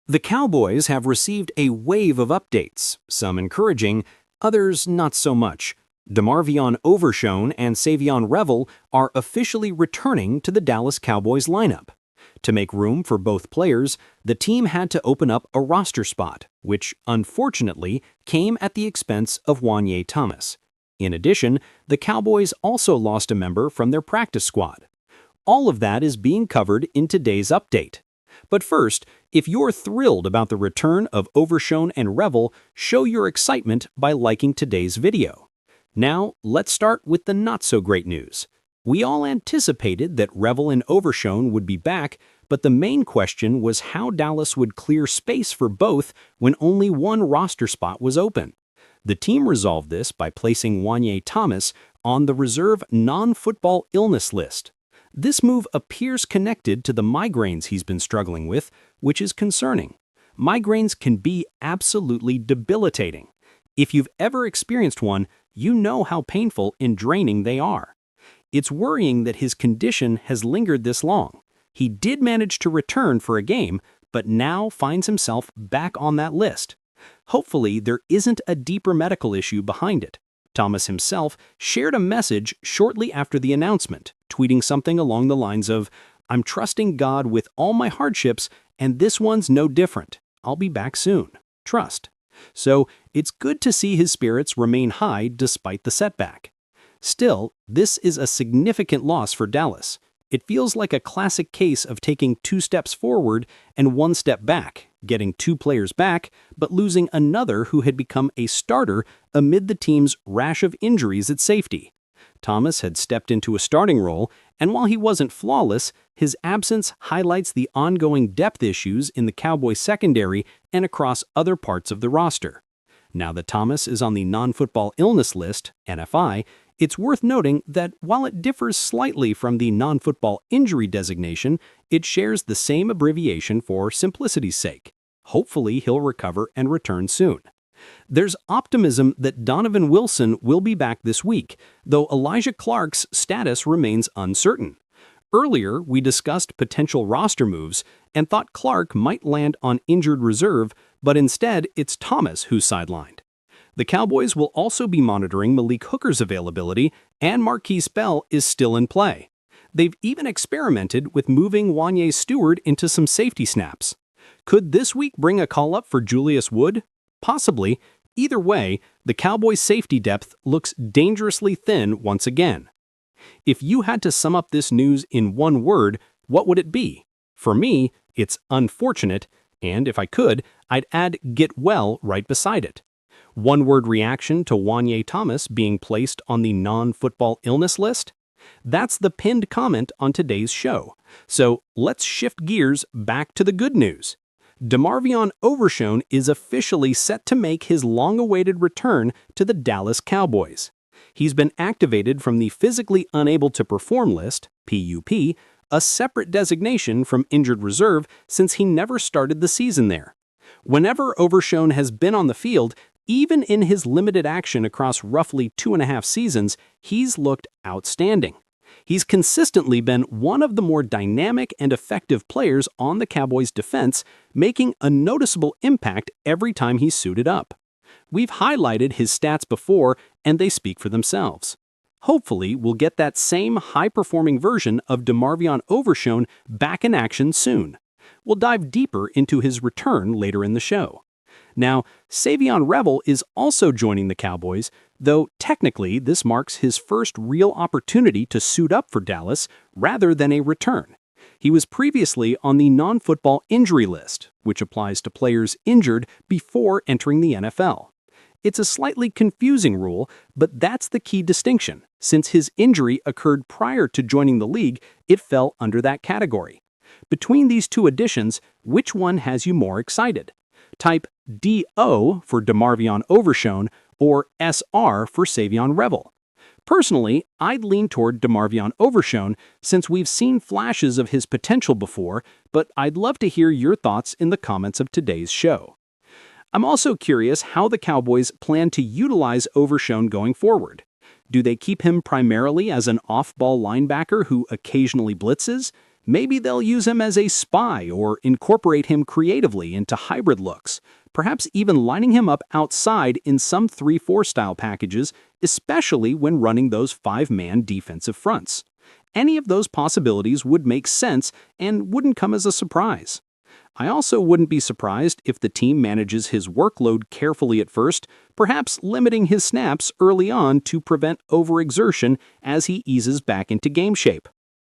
The Cowboys have received a wave of updates, some encouraging, others not so much. DeMarvion Overshown and Savion Revel are officially returning to the Dallas Cowboys lineup. To make room for both players, the team had to open up a roster spot, which unfortunately came at the expense of Juanyeh Thomas. In addition, the Cowboys also lost a member from their practice squad. All of that is being covered in today's update. But first, if you're thrilled about the return of Overshown and Revel, show your excitement by liking today's video. Now, let's start with the not-so-great news. We all anticipated that Revel and Overshown would be back, but the main question was how Dallas would clear space for both when only one roster spot was open. The team resolved this by placing Juanyeh Thomas on the reserve non-football illness list. This move appears connected to the migraines he's been struggling with, which is concerning. Migraines can be absolutely debilitating. If you've ever experienced one, you know how painful and draining they are. It's worrying that his condition has lingered this long. He did manage to return for a game, but now finds himself back on that list. Hopefully, there isn't a deeper medical issue behind it. Thomas himself shared a message shortly after the announcement, tweeting something along the lines of, "I'm trusting God with all my hardships, and this one's no different. I'll be back soon. Trust." So, it's good to see his spirits remain high despite the setback. Still, this is a significant loss for Dallas. It feels like a classic case of taking 2 steps forward and 1 step back, getting 2 players back, but losing another who had become a starter amid the team's rash of injuries at safety. Thomas had stepped into a starting role, and while he wasn't flawless, his absence highlights the ongoing depth issues in the Cowboys secondary and across other parts of the roster. Now that Thomas is on the non-football illness list, NFI, it's worth noting that while it differs slightly from the non-football injury designation, it shares the same abbreviation for simplicity's sake. Hopefully, he'll recover and return soon. There's optimism that Donovan Wilson will be back this week, though Elijah Clark's status remains uncertain. Earlier, we discussed potential roster moves and thought Clark might land on injured reserve, but instead it's Thomas who's sidelined. The Cowboys will also be monitoring Malik Hooker's availability, and Marquise Bell is still in play. They've even experimented with moving Juanyeh Stewart into some safety snaps. Could this week bring a call-up for Julius Wood? Possibly. Either way, the Cowboys' safety depth looks dangerously thin once again. If you had to sum up this news in one word, what would it be? For me, it's unfortunate, and if I could, I'd add "get well" right beside it. One-word reaction to Juanyeh Thomas being placed on the non-football illness list? That's the pinned comment on today's show. So let's shift gears back to the good news. DeMarvion Overshown is officially set to make his long-awaited return to the Dallas Cowboys. He's been activated from the physically unable to perform list, PUP, a separate designation from injured reserve since he never started the season there. Whenever Overshown has been on the field, even in his limited action across roughly 2.5 seasons, he's looked outstanding. He's consistently been one of the more dynamic and effective players on the Cowboys' defense, making a noticeable impact every time he's suited up. We've highlighted his stats before, and they speak for themselves. Hopefully, we'll get that same high-performing version of DeMarvion Overshown back in action soon. We'll dive deeper into his return later in the show. Now, Savion Revel is also joining the Cowboys, though technically this marks his first real opportunity to suit up for Dallas rather than a return. He was previously on the non-football injury list, which applies to players injured before entering the NFL. It's a slightly confusing rule, but that's the key distinction. Since his injury occurred prior to joining the league, it fell under that category. Between these two additions, which one has you more excited? Type DO for DeMarvion Overshown or SR for Savion Revel. Personally, I'd lean toward DeMarvion Overshown since we've seen flashes of his potential before, but I'd love to hear your thoughts in the comments of today's show. I'm also curious how the Cowboys plan to utilize Overshown going forward. Do they keep him primarily as an off-ball linebacker who occasionally blitzes? Maybe they'll use him as a spy or incorporate him creatively into hybrid looks, perhaps even lining him up outside in some 3-4 style packages, especially when running those 5-man defensive fronts. Any of those possibilities would make sense and wouldn't come as a surprise. I also wouldn't be surprised if the team manages his workload carefully at first, perhaps limiting his snaps early on to prevent overexertion as he eases back into game shape.